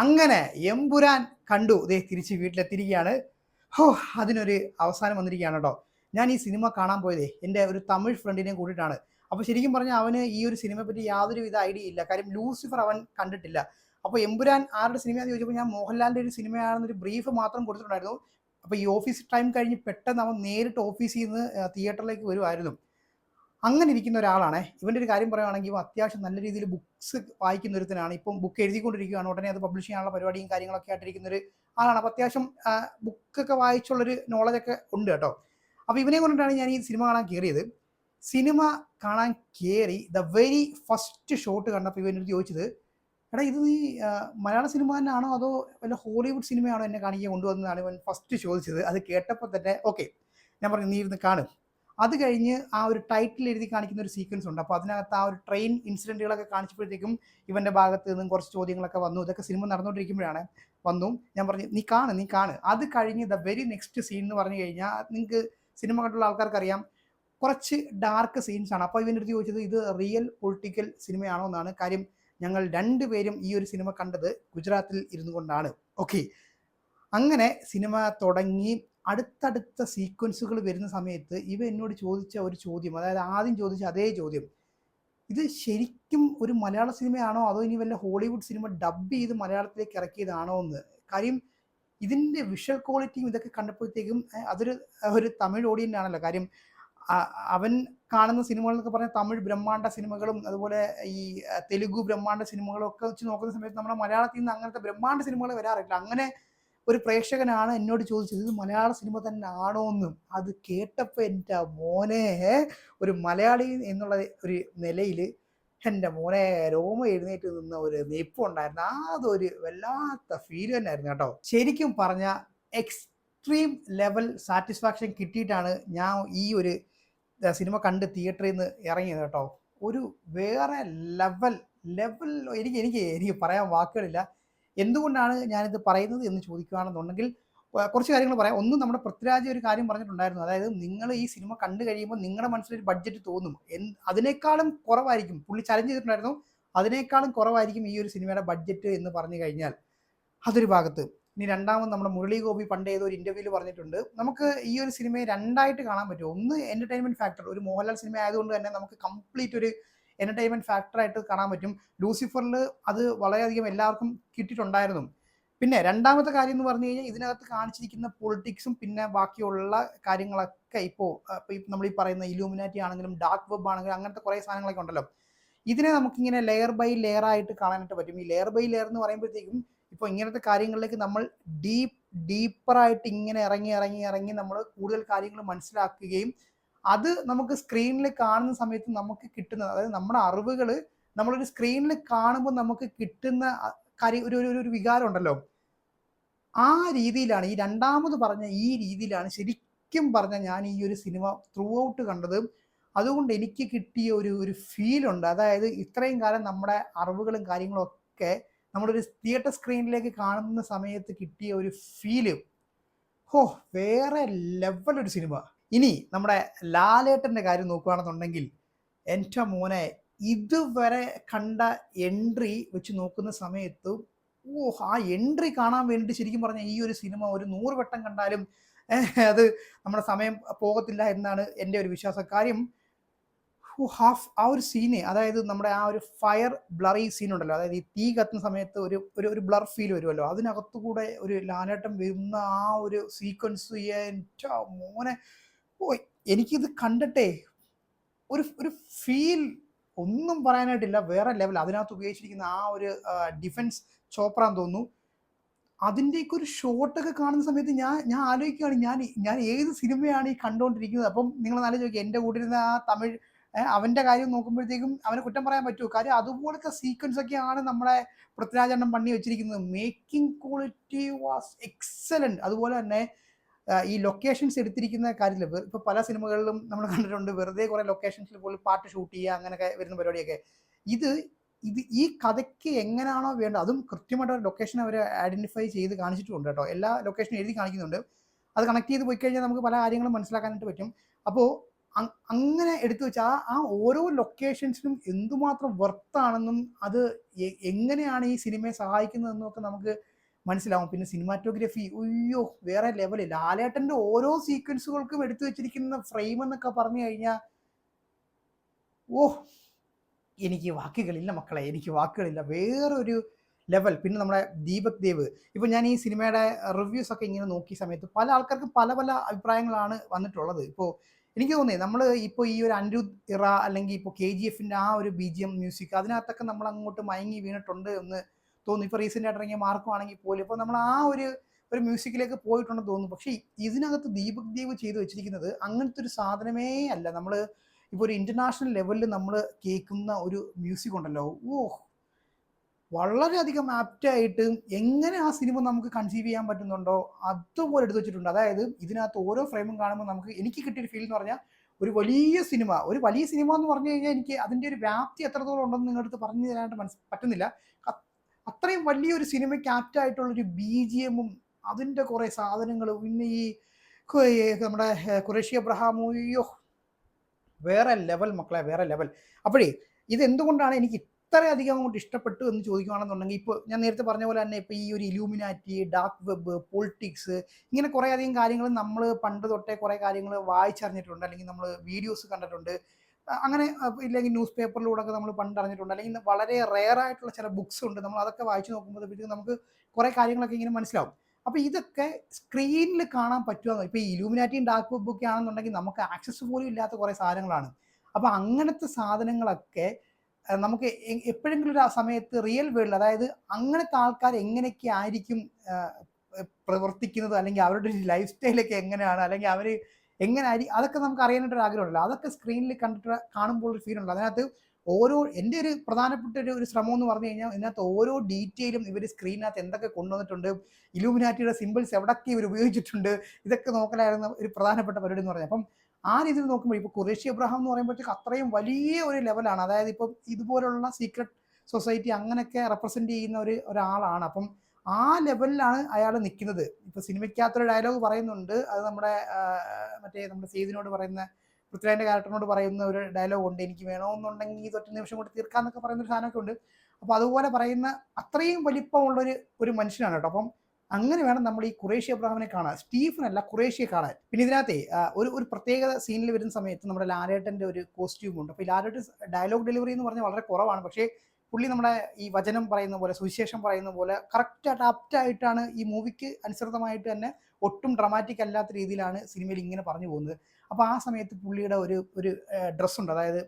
അങ്ങനെ എമ്പുരാൻ കണ്ടു ദേ തിരിച്ച് വീട്ടിലെത്തിയിരിക്കുകയാണ്. ഹോ! അതിനൊരു അവസാനം വന്നിരിക്കുകയാണ് കേട്ടോ. ഞാൻ ഈ സിനിമ കാണാൻ പോയതേ എൻ്റെ ഒരു തമിഴ് ഫ്രണ്ടിനെയും കൂട്ടിയിട്ടാണ്. അപ്പോൾ ശരിക്കും പറഞ്ഞാൽ അവന് ഈ ഒരു സിനിമയെ പറ്റി യാതൊരുവിധ ഐഡിയ ഇല്ല. കാര്യം ലൂസിഫർ അവൻ കണ്ടിട്ടില്ല. അപ്പോൾ എമ്പുരാൻ ആരുടെ സിനിമയാണെന്ന് ചോദിച്ചപ്പോൾ ഞാൻ മോഹൻലാലിൻ്റെ ഒരു സിനിമയാണെന്നൊരു ബ്രീഫ് മാത്രം കൊടുത്തിട്ടുണ്ടായിരുന്നു. അപ്പോൾ ഈ ഓഫീസ് ടൈം കഴിഞ്ഞ് പെട്ടെന്ന് അവൻ നേരിട്ട് ഓഫീസിൽ നിന്ന് തിയേറ്ററിലേക്ക് വരുമായിരുന്നു. അങ്ങനെ ഇരിക്കുന്ന ഒരാളാണ്. ഇവൻ്റെ ഒരു കാര്യം പറയുകയാണെങ്കിൽ ഇവൻ അത്യാവശ്യം നല്ല രീതിയിൽ ബുക്സ് വായിക്കുന്ന ഒരുത്തനാണ്. ഇപ്പം ബുക്ക് എഴുതിക്കൊണ്ടിരിക്കുകയാണ്. ഉടനെ അത് പബ്ലിഷ് ചെയ്യാനുള്ള പരിപാടിയും കാര്യങ്ങളൊക്കെ ആയിട്ടിരിക്കുന്ന ഒരു ആളാണ്. അപ്പോൾ അത്യാവശ്യം ബുക്കൊക്കെ വായിച്ചുള്ളൊരു നോളജൊക്കെ ഉണ്ട് കേട്ടോ. അപ്പോൾ ഇവനെ കൊണ്ടിട്ടാണ് ഞാൻ ഈ സിനിമ കാണാൻ കയറിയത്. സിനിമ കാണാൻ കയറി ദ വെരി ഫസ്റ്റ് ഷോട്ട് കണ്ടപ്പോൾ ഇവനോട് ചോദിച്ചത്, എടാ ഇത് നീ മലയാള സിനിമ തന്നെയാണോ അതോ വല്ല ഹോളിവുഡ് സിനിമയാണോ എന്നെ കാണിക്കാൻ കൊണ്ടുവന്നതാണ് ഇവൻ ഫസ്റ്റ് ചോദിച്ചത്. അത് കേട്ടപ്പോൾ തന്നെ ഓക്കെ, ഞാൻ പറഞ്ഞു നീ ഇരുന്ന് കാണും. അത് കഴിഞ്ഞ് ആ ഒരു ടൈറ്റിൽ എഴുതി കാണിക്കുന്ന ഒരു സീക്വൻസ് ഉണ്ട്. അപ്പോൾ അതിനകത്ത് ആ ഒരു ട്രെയിൻ ഇൻസിഡൻറ്റുകളൊക്കെ കാണിച്ചപ്പോഴത്തേക്കും ഇവൻ്റെ ഭാഗത്ത് നിന്നും കുറച്ച് ചോദ്യങ്ങളൊക്കെ വന്നു. ഇതൊക്കെ സിനിമ നടന്നുകൊണ്ടിരിക്കുമ്പോഴാണ് വന്നു. ഞാൻ പറഞ്ഞു നീ കാണ്. അത് കഴിഞ്ഞ് ദ വെരി നെക്സ്റ്റ് സീൻ എന്ന് പറഞ്ഞു കഴിഞ്ഞാൽ നിങ്ങൾക്ക് സിനിമ കണ്ടുള്ള ആൾക്കാർക്കറിയാം കുറച്ച് ഡാർക്ക് സീൻസാണ്. അപ്പോൾ ഇവൻ്റെ അടുത്ത് ചോദിച്ചത് ഇത് റിയൽ പൊളിറ്റിക്കൽ സിനിമയാണോ എന്നാണ്. കാര്യം ഞങ്ങൾ രണ്ടുപേരും ഈ ഒരു സിനിമ കണ്ടത് ഗുജറാത്തിൽ ഇരുന്നു കൊണ്ടാണ്. ഓക്കെ, അങ്ങനെ സിനിമ തുടങ്ങി അടുത്തടുത്ത സീക്വൻസുകൾ വരുന്ന സമയത്ത് ഇവ എന്നോട് ചോദിച്ച ഒരു ചോദ്യം, അതായത് ആദ്യം ചോദിച്ച അതേ ചോദ്യം, ഇത് ശരിക്കും ഒരു മലയാള സിനിമയാണോ അതോ ഇനി വല്ല ഹോളിവുഡ് സിനിമ ഡബ് ചെയ്ത് മലയാളത്തിലേക്ക് ഇറക്കിയതാണോ എന്ന്. കാര്യം ഇതിൻ്റെ വിഷ്വൽ ക്വാളിറ്റിയും ഇതൊക്കെ കണ്ടപ്പോഴത്തേക്കും ഒരു തമിഴ് ഓഡിയൻ്റ് ആണല്ലോ. കാര്യം അവൻ കാണുന്ന സിനിമകൾ എന്നൊക്കെ പറഞ്ഞാൽ തമിഴ് ബ്രഹ്മാണ്ഡ സിനിമകളും അതുപോലെ ഈ തെലുഗു ബ്രഹ്മാണ്ഡ സിനിമകളും ഒക്കെ വെച്ച് നോക്കുന്ന സമയത്ത് നമ്മുടെ മലയാളത്തിൽ നിന്ന് അങ്ങനത്തെ ബ്രഹ്മാണ്ഡ സിനിമകൾ വരാറില്ല. അങ്ങനെ ഒരു പ്രേക്ഷകനാണ് എന്നോട് ചോദിച്ചത് ഇത് മലയാള സിനിമ തന്നെ ആണോ എന്നും. അത് കേട്ടപ്പോൾ എൻ്റെ മോനെ, ഒരു മലയാളി എന്നുള്ള ഒരു നിലയിൽ എൻ്റെ മോനെ രോമ എഴുന്നേറ്റ് നിന്ന ഒരു നെയ്പ്പുണ്ടായിരുന്നു. അതൊരു വല്ലാത്ത ഫീൽ തന്നെയായിരുന്നു കേട്ടോ. ശരിക്കും പറഞ്ഞ എക്സ്ട്രീം ലെവൽ സാറ്റിസ്ഫാക്ഷൻ കിട്ടിയിട്ടാണ് ഞാൻ ഈ ഒരു സിനിമ കണ്ട് തിയേറ്ററിൽ നിന്ന് ഇറങ്ങിയത് കേട്ടോ. ഒരു വേറെ ലെവൽ എനിക്ക് പറയാൻ വാക്കുകളില്ല. എന്തുകൊണ്ടാണ് ഞാനിത് പറയുന്നത് എന്ന് ചോദിക്കുകയാണെന്നുണ്ടെങ്കിൽ കുറച്ച് കാര്യങ്ങൾ പറയാം. ഒന്ന്, നമ്മുടെ പൃഥ്വിരാജ് ഒരു കാര്യം പറഞ്ഞിട്ടുണ്ടായിരുന്നു. അതായത് നിങ്ങൾ ഈ സിനിമ കണ്ടു കഴിയുമ്പോൾ നിങ്ങളുടെ മനസ്സിലൊരു ബഡ്ജറ്റ് തോന്നും, അതിനേക്കാളും കുറവായിരിക്കും. പുള്ളി ചലഞ്ച് ചെയ്തിട്ടുണ്ടായിരുന്നു, അതിനേക്കാളും കുറവായിരിക്കും ഈ ഒരു സിനിമയുടെ ബഡ്ജറ്റ് എന്ന് പറഞ്ഞു കഴിഞ്ഞാൽ. അതൊരു ഭാഗത്ത്. ഇനി രണ്ടാമത് നമ്മുടെ മുരളി ഗോപി പണ്ട് ഏതോ ഒരു ഇൻ്റർവ്യൂവിൽ പറഞ്ഞിട്ടുണ്ട്, നമുക്ക് ഈ ഒരു സിനിമയെ രണ്ടായിട്ട് കാണാൻ പറ്റും. ഒന്ന് എൻ്റർടൈൻമെൻറ്റ് ഫാക്ടർ, ഒരു മോഹൻലാൽ സിനിമ ആയതുകൊണ്ട് തന്നെ നമുക്ക് കംപ്ലീറ്റ് ഒരു എൻ്റർടൈൻമെൻറ്റ് ഫാക്ടറായിട്ട് കാണാൻ പറ്റും. ലൂസിഫറിൽ അത് വളരെയധികം എല്ലാവർക്കും കിട്ടിയിട്ടുണ്ടായിരുന്നു. പിന്നെ രണ്ടാമത്തെ കാര്യം എന്ന് പറഞ്ഞു കഴിഞ്ഞാൽ ഇതിനകത്ത് കാണിച്ചിരിക്കുന്ന പൊളിറ്റിക്സും പിന്നെ ബാക്കിയുള്ള കാര്യങ്ങളൊക്കെ ഇപ്പോൾ നമ്മൾ ഈ പറയുന്ന ഇലൂമിനാറ്റി ആണെങ്കിലും ഡാർക്ക് വെബ് ആണെങ്കിലും അങ്ങനത്തെ കുറേ സാധനങ്ങളൊക്കെ ഉണ്ടല്ലോ. ഇതിനെ നമുക്കിങ്ങനെ ലെയർ ബൈ ലെയർ ആയിട്ട് കാണാനായിട്ട് പറ്റും. ഈ ലെയർ ബൈ ലെയർ എന്ന് പറയുമ്പോഴത്തേക്കും ഇപ്പോൾ ഇങ്ങനത്തെ കാര്യങ്ങളിലേക്ക് നമ്മൾ ഡീപ്പറായിട്ട് ഇങ്ങനെ ഇറങ്ങി നമ്മൾ കൂടുതൽ കാര്യങ്ങൾ മനസ്സിലാക്കുകയും അത് നമുക്ക് സ്ക്രീനിൽ കാണുന്ന സമയത്ത് നമുക്ക് കിട്ടുന്ന, അതായത് നമ്മുടെ അറിവുകൾ നമ്മളൊരു സ്ക്രീനിൽ കാണുമ്പോൾ നമുക്ക് കിട്ടുന്ന കാര്യം ഒരു വികാരം ഉണ്ടല്ലോ, ആ രീതിയിലാണ് ഈ രണ്ടാമത് പറഞ്ഞ ഈ രീതിയിലാണ് ശരിക്കും പറഞ്ഞാൽ ഞാൻ ഈ ഒരു സിനിമ ത്രൂ ഔട്ട് കണ്ടത്. അതുകൊണ്ട് എനിക്ക് കിട്ടിയ ഒരു ഫീലുണ്ട്. അതായത് ഇത്രയും കാലം നമ്മുടെ അറിവുകളും കാര്യങ്ങളും ഒക്കെ നമ്മളൊരു തിയേറ്റർ സ്ക്രീനിലേക്ക് കാണുന്ന സമയത്ത് കിട്ടിയ ഒരു ഫീല്, വേറെ ലെവൽ ഒരു സിനിമ. ഇനി നമ്മുടെ ലാലേട്ടൻ്റെ കാര്യം നോക്കുകയാണെന്നുണ്ടെങ്കിൽ എൻ്റെ മോനെ, ഇതുവരെ കണ്ട എൻട്രി വെച്ച് നോക്കുന്ന സമയത്ത് ആ എൻട്രി കാണാൻ വേണ്ടി ശരിക്കും പറഞ്ഞാൽ ഈ ഒരു സിനിമ ഒരു 100 വട്ടം കണ്ടാലും അത് നമ്മുടെ സമയം പോകത്തില്ല എന്നാണ് എൻ്റെ ഒരു വിശ്വാസം. കാര്യം ആ ഒരു സീന്, അതായത് നമ്മുടെ ആ ഒരു ഫയർ ബ്ലറി സീൻ ഉണ്ടല്ലോ, അതായത് ഈ തീ കത്തുന്ന സമയത്ത് ഒരു ബ്ലർ ഫീൽ വരുമല്ലോ, അതിനകത്തുകൂടെ ഒരു ലാലേട്ടൻ വരുന്ന ആ ഒരു സീക്വൻസ്, എൻ്റെ മോനെ എനിക്കിത് കണ്ടിട്ടേ ഒരു ഫീൽ ഒന്നും പറയാനായിട്ടില്ല, വേറെ ലെവൽ. അതിനകത്ത് ഉപയോഗിച്ചിരിക്കുന്ന ആ ഒരു ഡിഫൻസ് ചോപ്രാന്ന് തോന്നുന്നു, അതിൻ്റെയൊക്കെ ഒരു ഷോട്ടൊക്കെ കാണുന്ന സമയത്ത് ഞാൻ ആലോചിക്കുകയാണ് ഞാൻ ഏത് സിനിമയാണ് ഈ കണ്ടുകൊണ്ടിരിക്കുന്നത്. അപ്പം നിങ്ങൾ ആലോചിക്കുക, എൻ്റെ കൂട്ടിരുന്ന ആ തമിഴ് അവൻ്റെ കാര്യം നോക്കുമ്പോഴത്തേക്കും അവനെ കുറ്റം പറയാൻ പറ്റുമോ? കാര്യം അതുപോലത്തെ സീക്വൻസ് ഒക്കെയാണ് നമ്മുടെ പൃഥ്വിരാജെണ്ണം പണി വെച്ചിരിക്കുന്നത്. Making quality was excellent. അതുപോലെ തന്നെ ഈ ലൊക്കേഷൻസ് എടുത്തിരിക്കുന്ന കാര്യത്തിൽ ഇപ്പോൾ പല സിനിമകളിലും നമ്മൾ കണ്ടിട്ടുണ്ട്, വെറുതെ കുറേ ലൊക്കേഷൻസിൽ പോലും പാട്ട് ഷൂട്ട് ചെയ്യുക അങ്ങനെയൊക്കെ വരുന്ന പരിപാടിയൊക്കെ. ഇത് ഈ കഥയ്ക്ക് എങ്ങനെയാണോ വേണ്ടത് അതും കൃത്യമായിട്ട് ലൊക്കേഷൻ അവർ ഐഡൻറ്റിഫൈ ചെയ്ത് കാണിച്ചിട്ടുണ്ട് കേട്ടോ. എല്ലാ ലൊക്കേഷനും എഴുതി കാണിക്കുന്നുണ്ട്. അത് കണക്ട് ചെയ്ത് പോയി കഴിഞ്ഞാൽ നമുക്ക് പല കാര്യങ്ങളും മനസ്സിലാക്കാനായിട്ട് പറ്റും. അപ്പോൾ അങ്ങനെ എടുത്തു വെച്ചാൽ ആ ഓരോ ലൊക്കേഷൻസിനും എന്തുമാത്രം വെർത്താണെന്നും അത് എങ്ങനെയാണ് ഈ സിനിമയെ സഹായിക്കുന്നതെന്നൊക്കെ നമുക്ക് മനസ്സിലാവും. പിന്നെ സിനിമാറ്റോഗ്രഫി അയ്യോ വേറെ ലെവല്. ലാലേട്ടൻ്റെ ഓരോ സീക്വൻസുകൾക്കും എടുത്തു വെച്ചിരിക്കുന്ന ഫ്രെയിം എന്നൊക്കെ പറഞ്ഞു കഴിഞ്ഞാൽ ഓഹ് എനിക്ക് വാക്കുകളില്ല മക്കളെ, എനിക്ക് വാക്കുകളില്ല. വേറൊരു ലെവൽ. പിന്നെ നമ്മുടെ ദീപക് ദേവ്, ഇപ്പൊ ഞാൻ ഈ സിനിമയുടെ റിവ്യൂസ് ഒക്കെ ഇങ്ങനെ നോക്കിയ സമയത്ത് പല ആൾക്കാർക്കും പല പല അഭിപ്രായങ്ങളാണ് വന്നിട്ടുള്ളത്. ഇപ്പോൾ എനിക്ക് തോന്നി നമ്മൾ ഇപ്പോൾ ഈ ഒരു അനിരുദ്ധ് ഇറ അല്ലെങ്കിൽ ഇപ്പോൾ KGF-ന്റെ ആ ഒരു BGM മ്യൂസിക് അതിനകത്തൊക്കെ നമ്മൾ അങ്ങോട്ട് മയങ്ങി വീണിട്ടുണ്ട് എന്ന് തോന്നുന്നു. ഇപ്പോൾ റീസെൻ്റ് ആയിട്ട് ഇറങ്ങിയ മാർക്കും ആണെങ്കിൽ പോലും ഇപ്പോൾ നമ്മൾ ആ ഒരു ഒരു മ്യൂസിക്കിലേക്ക് പോയിട്ടുണ്ടെന്ന് തോന്നുന്നു. പക്ഷേ ഇതിനകത്ത് ദീപക് ദേവ് ചെയ്തു വെച്ചിരിക്കുന്നത് അങ്ങനത്തെ ഒരു സാധനമേ അല്ല. നമ്മൾ ഇപ്പോൾ ഒരു ഇന്റർനാഷണൽ ലെവലിൽ നമ്മൾ കേൾക്കുന്ന ഒരു മ്യൂസിക് ഉണ്ടല്ലോ, ഓഹ് വളരെയധികം ആപ്റ്റായിട്ട് എങ്ങനെ ആ സിനിമ നമുക്ക് കൺസീവ് ചെയ്യാൻ പറ്റുന്നുണ്ടോ അതുപോലെ എടുത്തു വെച്ചിട്ടുണ്ട്. അതായത് ഇതിനകത്ത് ഓരോ ഫ്രെയിമും കാണുമ്പോൾ നമുക്ക് എനിക്ക് കിട്ടിയൊരു ഫീൽ എന്ന് പറഞ്ഞാൽ ഒരു വലിയ സിനിമ എന്ന് പറഞ്ഞു കഴിഞ്ഞാൽ എനിക്ക് അതിൻ്റെ ഒരു വ്യാപ്തി എത്രത്തോളം ഉണ്ടെന്ന് നിങ്ങളുടെ പറഞ്ഞു തരാനായിട്ട് പറ്റുന്നില്ല. അത്രയും വലിയൊരു സിനിമയ്ക്ക് ആപ്റ്റായിട്ടുള്ളൊരു BGM-ഉം അതിൻ്റെ കുറേ സാധനങ്ങളും പിന്നെ ഈ നമ്മുടെ ഖുറേഷി അബ്രഹാമോ അയ്യോ വേറെ ലെവൽ മക്കളെ, വേറെ ലെവൽ. അപ്പോഴേ ഇതെന്തുകൊണ്ടാണ് എനിക്ക് ഇത്രയധികം അങ്ങോട്ട് ഇഷ്ടപ്പെട്ടു എന്ന് ചോദിക്കുകയാണെന്നുണ്ടെങ്കിൽ ഇപ്പോൾ ഞാൻ നേരത്തെ പറഞ്ഞ പോലെ തന്നെ ഇപ്പോൾ ഈ ഒരു ഇലൂമിനാറ്റി, ഡാർക്ക് വെബ്, പൊളിറ്റിക്സ് ഇങ്ങനെ കുറേ അധികം കാര്യങ്ങൾ നമ്മൾ പണ്ട് തൊട്ടേ കുറേ കാര്യങ്ങൾ വായിച്ചറിഞ്ഞിട്ടുണ്ട്, അല്ലെങ്കിൽ നമ്മൾ വീഡിയോസ് കണ്ടിട്ടുണ്ട്. അങ്ങനെ ഇല്ലെങ്കിൽ ന്യൂസ് പേപ്പറിലൂടെ ഒക്കെ നമ്മൾ പണ്ട് അറിഞ്ഞിട്ടുണ്ട്, അല്ലെങ്കിൽ വളരെ റെയർ ആയിട്ടുള്ള ചില ബുക്സ് ഉണ്ട്, നമ്മൾ അതൊക്കെ വായിച്ചു നോക്കുമ്പോൾ നമുക്ക് കുറേ കാര്യങ്ങളൊക്കെ ഇങ്ങനെ മനസ്സിലാവും. അപ്പോൾ ഇതൊക്കെ സ്ക്രീനിൽ കാണാൻ പറ്റുമോ? ഇപ്പോൾ ഈ ഇലൂമിനാറ്റിയും ഡാർക്ക് വെബ് ഒക്കെ ആണെന്നുണ്ടെങ്കിൽ നമുക്ക് ആക്സസ് പോലും ഇല്ലാത്ത കുറേ സാധനങ്ങളാണ്. അപ്പോൾ അങ്ങനത്തെ സാധനങ്ങളൊക്കെ നമുക്ക് എപ്പോഴെങ്കിലും ഒരു സമയത്ത് റിയൽ വേൾഡിൽ, അതായത് അങ്ങനത്തെ ആൾക്കാർ എങ്ങനെയൊക്കെ ആയിരിക്കും പ്രവർത്തിക്കുന്നത്, അല്ലെങ്കിൽ അവരുടെ ലൈഫ് സ്റ്റൈലൊക്കെ എങ്ങനെയാണ്, അല്ലെങ്കിൽ അവർ എങ്ങനെ ആയിരിക്കും, അതൊക്കെ നമുക്ക് അറിയാനായിട്ടൊരു ആഗ്രഹമുണ്ടല്ലോ. അതൊക്കെ സ്ക്രീനിൽ കണ്ടിട്ട് കാണുമ്പോൾ ഒരു ഫീൽ ഉണ്ട്. അതിനകത്ത് എൻ്റെ ഒരു പ്രധാനപ്പെട്ട ഒരു ശ്രമം എന്ന് പറഞ്ഞു കഴിഞ്ഞാൽ ഇതിനകത്ത് ഓരോ ഡീറ്റെയിലും ഇവർ സ്ക്രീനിനകത്ത് എന്തൊക്കെ കൊണ്ടുവന്നിട്ടുണ്ട്, ഇലൂമിനാറ്റിയുടെ സിമ്പിൾസ് എവിടൊക്കെ ഇവർ ഉപയോഗിച്ചിട്ടുണ്ട്, ഇതൊക്കെ നോക്കലായിരുന്നു ഒരു പ്രധാനപ്പെട്ട പരിപാടി എന്ന് പറഞ്ഞത്. അപ്പം ആ രീതിയിൽ നോക്കുമ്പോൾ ഇപ്പോൾ ഖുറേഷി അബ്രഹാം എന്ന് പറയുമ്പോഴത്തേക്ക് അത്രയും വലിയ ഒരു ലെവലാണ്. അതായത് ഇപ്പം ഇതുപോലുള്ള സീക്രട്ട് സൊസൈറ്റി അങ്ങനെയൊക്കെ റെപ്രസെന്റ് ചെയ്യുന്ന ഒരാളാണ്. അപ്പം ആ ലെവലിലാണ് അയാൾ നിൽക്കുന്നത്. ഇപ്പൊ സിനിമയ്ക്കകത്തൊരു ഡയലോഗ് പറയുന്നുണ്ട്, അത് നമ്മുടെ സെയ്ദിനോട് പറയുന്ന, പൃഥ്വിരാജിന്റെ ക്യാരക്ടറിനോട് പറയുന്ന ഒരു ഡയലോഗ് ഉണ്ട്, എനിക്ക് വേണമെന്നുണ്ടെങ്കിൽ ഇതൊറ്റ നിമിഷം കൊണ്ട് തീർക്കാന്നൊക്കെ പറയുന്ന ഒരു സാധനമൊക്കെ ഉണ്ട്. അപ്പോൾ അതുപോലെ പറയുന്ന അത്രയും വലിപ്പമുള്ളൊരു ഒരു മനുഷ്യനാണ് കേട്ടോ. അപ്പം അങ്ങനെ വേണം നമ്മൾ ഈ ഖുറേഷി അബ്രഹാമിനെ കാണാൻ, സ്റ്റീഫനല്ല ഖുറേഷിയെ കാണാൻ. പിന്നെ ഇതിനകത്തെ ഒരു പ്രത്യേക സീനിൽ വരുന്ന സമയത്ത് നമ്മുടെ ലാലേട്ടൻ്റെ ഒരു കോസ്റ്റ്യൂം ഉണ്ട്. അപ്പോൾ ഈ ലാലേട്ടൻ ഡയലോഗ് ഡെലിവറി എന്ന് പറഞ്ഞാൽ വളരെ കുറവാണ്, പക്ഷേ പുള്ളി നമ്മുടെ ഈ വചനം പറയുന്ന പോലെ, സുവിശേഷം പറയുന്ന പോലെ കറക്റ്റായിട്ട് ആപ്റ്റായിട്ടാണ് ഈ മൂവിക്ക് അനുസൃതമായിട്ട് തന്നെ ഒട്ടും ഡ്രമാറ്റിക് അല്ലാത്ത രീതിയിലാണ് സിനിമയിൽ ഇങ്ങനെ പറഞ്ഞു പോകുന്നത്. അപ്പോൾ ആ സമയത്ത് പുള്ളിയുടെ ഒരു ഡ്രസ്സുണ്ട്, അതായത്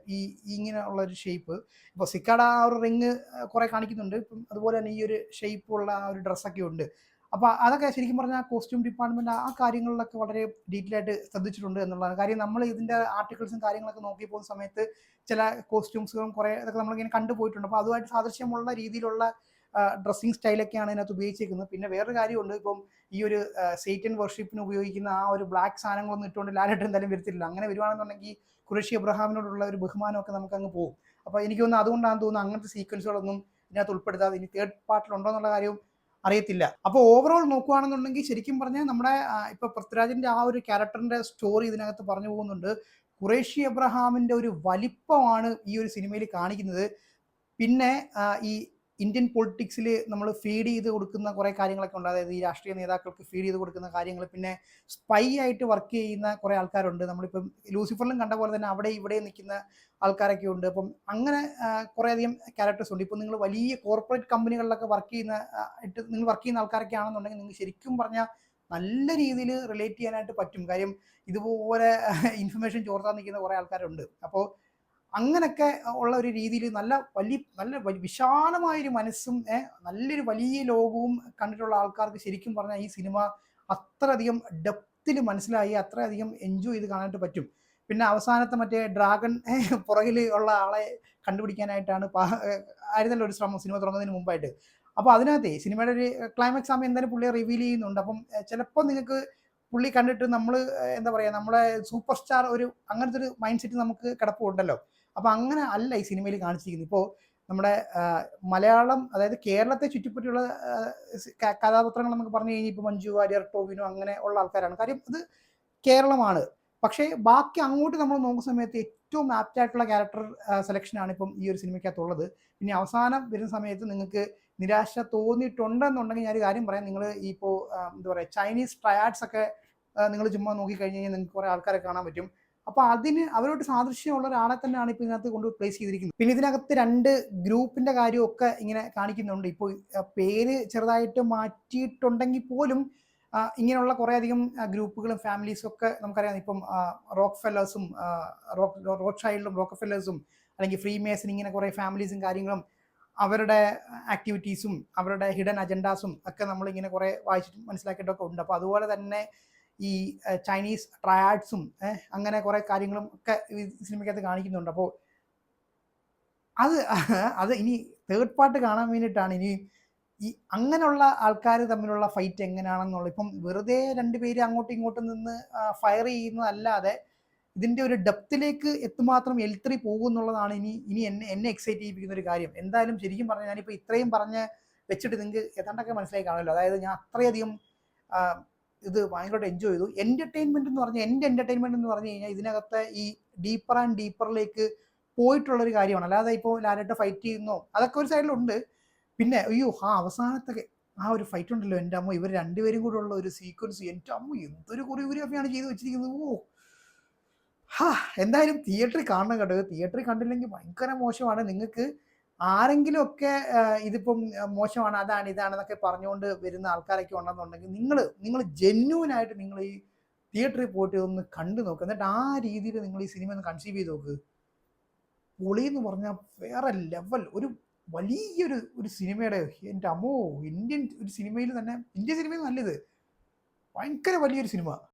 ഇങ്ങനെ ഉള്ള ഒരു ഷേപ്പ്. ഇപ്പോൾ സിക്കാട ആ ഒരു റിങ് കുറേ കാണിക്കുന്നുണ്ട്, ഇപ്പം അതുപോലെ തന്നെ ഈ ഒരു ഷേപ്പുള്ള ആ ഒരു ഡ്രസ്സൊക്കെ ഉണ്ട്. അപ്പോൾ അതൊക്കെ ശരിക്കും പറഞ്ഞാൽ കോസ്റ്റ്യൂം ഡിപ്പാർട്ട്മെൻറ്റ് ആ കാര്യങ്ങളിലൊക്കെ വളരെ ഡീറ്റെയിൽ ആയിട്ട് ശ്രദ്ധിച്ചിട്ടുണ്ട് എന്നുള്ളതാണ് കാര്യം. നമ്മൾ ഇതിൻ്റെ ആർട്ടിക്കിൾസും കാര്യങ്ങളൊക്കെ നോക്കി പോകുന്ന സമയത്ത് ചില കോസ്റ്റ്യൂംസുകളും കുറേ അതൊക്കെ നമ്മളിങ്ങനെ കണ്ടുപോയിട്ടുണ്ട്. അപ്പോൾ അതുമായിട്ട് സാദൃശ്യമുള്ള രീതിയിലുള്ള ഡ്രസ്സിങ് സ്റ്റൈലൊക്കെയാണ് ഇതിനകത്ത് ഉപയോഗിച്ചിരിക്കുന്നത്. പിന്നെ വേറൊരു കാര്യമുണ്ട്, ഇപ്പം ഈ ഒരു സേറ്റൻ വർഷിപ്പിന് ഉപയോഗിക്കുന്ന ആ ഒരു ബ്ലാക്ക് സാധനങ്ങളൊന്നും ഇട്ടുകൊണ്ട് ലാലേട്ടൻ എന്തായാലും വരത്തില്ല. അങ്ങനെ വരുവാണെന്നുണ്ടെങ്കിൽ ഖുറേഷി അബ്രഹാമിനോടുള്ള ഒരു ബഹുമാനമൊക്കെ നമുക്ക് അങ്ങ് പോകും. അപ്പോൾ എനിക്ക് തോന്നുന്നു അതുകൊണ്ടാണ് തോന്നുന്നു അങ്ങനത്തെ സീക്വൻസുകളൊന്നും ഇതിനകത്ത് ഉൾപ്പെടുത്താതെ. ഇനി തേർഡ് പാർട്ടിലുണ്ടോ എന്നുള്ള കാര്യവും അറിയത്തില്ല. അപ്പോൾ ഓവറോൾ നോക്കുകയാണെന്നുണ്ടെങ്കിൽ ശരിക്കും പറഞ്ഞാൽ നമ്മുടെ ഇപ്പോൾ പൃഥ്വിരാജിൻ്റെ ആ ഒരു ക്യാരക്ടറിൻ്റെ സ്റ്റോറി ഇതിനകത്ത് പറഞ്ഞു പോകുന്നുണ്ട്. ഖുറേഷി അബ്രഹാമിൻ്റെ ഒരു വലിപ്പമാണ് ഈ ഒരു സിനിമയിൽ കാണിക്കുന്നത്. പിന്നെ ഈ ഇന്ത്യൻ പൊളിറ്റിക്സിൽ നമ്മൾ ഫീഡ് ചെയ്ത് കൊടുക്കുന്ന കുറേ കാര്യങ്ങളൊക്കെ ഉണ്ട്. അതായത് ഈ രാഷ്ട്രീയ നേതാക്കൾക്ക് ഫീഡ് ചെയ്ത് കൊടുക്കുന്ന കാര്യങ്ങൾ, പിന്നെ സ്പൈ ആയിട്ട് വർക്ക് ചെയ്യുന്ന കുറേ ആൾക്കാരുണ്ട്. നമ്മളിപ്പം ലൂസിഫറിലും കണ്ട പോലെ തന്നെ അവിടെ ഇവിടെ നിൽക്കുന്ന ആൾക്കാരൊക്കെ ഉണ്ട്. അപ്പം അങ്ങനെ കുറേയധികം ക്യാരക്ടേഴ്സ് ഉണ്ട്. ഇപ്പം നിങ്ങൾ വലിയ കോർപ്പറേറ്റ് കമ്പനികളിലൊക്കെ നിങ്ങൾ വർക്ക് ചെയ്യുന്ന ആൾക്കാരൊക്കെ ആണെന്നുണ്ടെങ്കിൽ നിങ്ങൾക്ക് ശരിക്കും പറഞ്ഞാൽ നല്ല രീതിയിൽ റിലേറ്റ് ചെയ്യാനായിട്ട് പറ്റും. കാര്യം ഇതുപോലെ ഇൻഫർമേഷൻ ചോർത്താൻ നിൽക്കുന്ന കുറേ ആൾക്കാരുണ്ട്. അപ്പോൾ അങ്ങനെയൊക്കെ ഉള്ള ഒരു രീതിയിൽ നല്ല വിശാലമായൊരു മനസ്സും നല്ലൊരു വലിയ ലോകവും കണ്ടിട്ടുള്ള ആൾക്കാർക്ക് ശരിക്കും പറഞ്ഞാൽ ഈ സിനിമ അത്രയധികം ഡെപ്തിൽ മനസ്സിലായി, അത്രയധികം എൻജോയ് ചെയ്ത് കാണാനായിട്ട് പറ്റും. പിന്നെ അവസാനത്തെ മറ്റേ ഡ്രാഗൺ പുറകിൽ ഉള്ള ആളെ കണ്ടുപിടിക്കാനായിട്ടാണ് ആയിരുന്നല്ലോ ഒരു ശ്രമം സിനിമ തുടങ്ങുന്നതിന് മുമ്പായിട്ട്. അപ്പോൾ അതിനകത്ത് സിനിമയുടെ ഒരു ക്ലൈമാക്സ് ആകുമ്പോൾ എന്തായാലും പുള്ളിയെ റിവീൽ ചെയ്യുന്നുണ്ട്. അപ്പം ചിലപ്പോൾ നിങ്ങൾക്ക് പുള്ളി കണ്ടിട്ട് നമ്മൾ എന്താ പറയുക, നമ്മുടെ സൂപ്പർ സ്റ്റാർ അങ്ങനത്തെ ഒരു മൈൻഡ് സെറ്റ് നമുക്ക് കിടപ്പുണ്ടല്ലോ. അപ്പോൾ അങ്ങനെ അല്ല ഈ സിനിമയിൽ കാണിച്ചിരിക്കുന്നത്. ഇപ്പോൾ നമ്മുടെ മലയാളം, അതായത് കേരളത്തെ ചുറ്റിപ്പറ്റിയുള്ള കഥാപാത്രങ്ങൾ നമുക്ക് പറഞ്ഞു കഴിഞ്ഞാൽ ഇപ്പോൾ മഞ്ജു വാര്യർ, ടോവിനോ അങ്ങനെ ഉള്ള ആൾക്കാരാണ്. കാര്യം ഇത് കേരളമാണ്. പക്ഷേ ബാക്കി അങ്ങോട്ട് നമ്മൾ നോക്കുന്ന സമയത്ത് ഏറ്റവും ആപ്റ്റ് ആയിട്ടുള്ള ക്യാരക്ടർ സെലക്ഷനാണ് ഇപ്പം ഈ ഒരു സിനിമയ്ക്കകത്തുള്ളത്. പിന്നെ അവസാനം വരുന്ന സമയത്ത് നിങ്ങൾക്ക് നിരാശ തോന്നിയിട്ടുണ്ടെന്നുണ്ടെങ്കിൽ ഞാനൊരു കാര്യം പറയാം. നിങ്ങൾ ഇപ്പോൾ എന്താ പറയുക ചൈനീസ് ട്രയാഡ്സ് ഒക്കെ നിങ്ങൾ ചുമ്മാ നോക്കിക്കഴിഞ്ഞ് കഴിഞ്ഞാൽ നിങ്ങൾക്ക് കുറേ ആൾക്കാരെ കാണാൻ പറ്റും. അപ്പോൾ അതിന് അവരോട് സാദൃശ്യമുള്ള ഒരാളെ തന്നെയാണ് ഇപ്പോൾ ഇതിനകത്ത് കൊണ്ട് പ്ലേസ് ചെയ്തിരിക്കുന്നത്. പിന്നെ ഇതിനകത്ത് 2 ഗ്രൂപ്പിന്റെ കാര്യമൊക്കെ ഇങ്ങനെ കാണിക്കുന്നുണ്ട്. ഇപ്പോൾ പേര് ചെറുതായിട്ട് മാറ്റിയിട്ടുണ്ടെങ്കിൽ പോലും ഇങ്ങനെയുള്ള കുറേയധികം ഗ്രൂപ്പുകളും ഫാമിലീസും ഒക്കെ നമുക്കറിയാം. ഇപ്പം റോക്ക് ഫെല്ലേഴ്സും റോക്ക് ഷൈൽഡും റോക്ക് ഫെല്ലേഴ്സും അല്ലെങ്കിൽ ഫ്രീ മേസൺ ഇങ്ങനെ കുറേ ഫാമിലീസും കാര്യങ്ങളും അവരുടെ ആക്ടിവിറ്റീസും അവരുടെ ഹിഡൻ അജണ്ടാസും ഒക്കെ നമ്മളിങ്ങനെ കുറേ വായിച്ചിട്ട് മനസ്സിലാക്കിയിട്ടൊക്കെ ഉണ്ട്. അപ്പോൾ അതുപോലെ തന്നെ ഈ ചൈനീസ് ട്രയാഡ്സും അങ്ങനെ കുറേ കാര്യങ്ങളും ഒക്കെ ഈ സിനിമയ്ക്കകത്ത് കാണിക്കുന്നുണ്ട്. അപ്പോൾ അത് അത് ഇനി തേർഡ് പാർട്ട് കാണാൻ വേണ്ടിയിട്ടാണ് ഇനി ഈ അങ്ങനെയുള്ള ആൾക്കാർ തമ്മിലുള്ള ഫൈറ്റ് എങ്ങനെയാണെന്നുള്ളത്. ഇപ്പം വെറുതെ 2 പേര് അങ്ങോട്ടും ഇങ്ങോട്ടും നിന്ന് ഫയർ ചെയ്യുന്നതല്ലാതെ ഇതിന്റെ ഒരു ഡെപ്തിലേക്ക് എത്തുമാത്രം L3 പോകും എന്നുള്ളതാണ് ഇനി എന്നെ എക്സൈറ്റ് ചെയ്യിപ്പിക്കുന്ന ഒരു കാര്യം. എന്തായാലും ശരിക്കും പറഞ്ഞാൽ ഞാനിപ്പോൾ ഇത്രയും പറഞ്ഞ് വെച്ചിട്ട് നിങ്ങൾക്ക് ഏതാണ്ടൊക്കെ മനസ്സിലായി കാണുമല്ലോ. അതായത് ഞാൻ അത്രയധികം ഇത് ഭയങ്കരമായിട്ട് എൻജോയ് ചെയ്തു. എൻ്റെ എൻ്റർടൈൻമെന്റ് എന്ന് പറഞ്ഞു കഴിഞ്ഞാൽ ഇതിനകത്ത് ഈ ഡീപ്പർ ആൻഡ് ഡീപ്പറിലേക്ക് പോയിട്ടുള്ളൊരു കാര്യമാണ്. അല്ലാതെ ഇപ്പോൾ ലാലേട്ടൻ ഫൈറ്റ് ചെയ്യുന്നോ അതൊക്കെ ഒരു സൈഡിലുണ്ട്. പിന്നെ അയ്യോ അവസാനത്തെ ആ ഒരു ഫൈറ്റ് ഉണ്ടല്ലോ, എൻ്റെ അമ്മ ഇവർ രണ്ടുപേരും കൂടെ ഉള്ള ഒരു സീക്വൻസ്, എൻ്റെ അമ്മ എന്തൊരു കൊറിയോഗ്രാഫിയാണ് ചെയ്ത് വെച്ചിരിക്കുന്നത്. എന്തായാലും തിയേറ്ററിൽ കാണണം കേട്ടോ. തിയേറ്ററിൽ കണ്ടില്ലെങ്കിൽ ഭയങ്കര മോശമാണ്. നിങ്ങൾക്ക് ആരെങ്കിലും ഒക്കെ ഇതിപ്പം മോശമാണ് അതാണ് ഇതാണെന്നൊക്കെ പറഞ്ഞുകൊണ്ട് വരുന്ന ആൾക്കാരൊക്കെ ഉണ്ടെന്നുണ്ടെങ്കിൽ നിങ്ങൾ ജെന്യൂൻ ആയിട്ട് നിങ്ങൾ ഈ തിയേറ്ററിൽ പോയിട്ട് ഒന്ന് കണ്ടു നോക്കുക. എന്നിട്ട് ആ രീതിയിൽ നിങ്ങൾ ഈ സിനിമ ഒന്ന് കൺസീവ് ചെയ്ത് നോക്ക്. പൊളി എന്ന് പറഞ്ഞാൽ വേറെ ലെവൽ ഒരു വലിയൊരു സിനിമയുടെ, എൻ്റെ അമ്മോ, ഇന്ത്യൻ ഒരു സിനിമയിൽ തന്നെ, ഇന്ത്യൻ സിനിമയിൽ നല്ലത് ഭയങ്കര വലിയൊരു സിനിമ.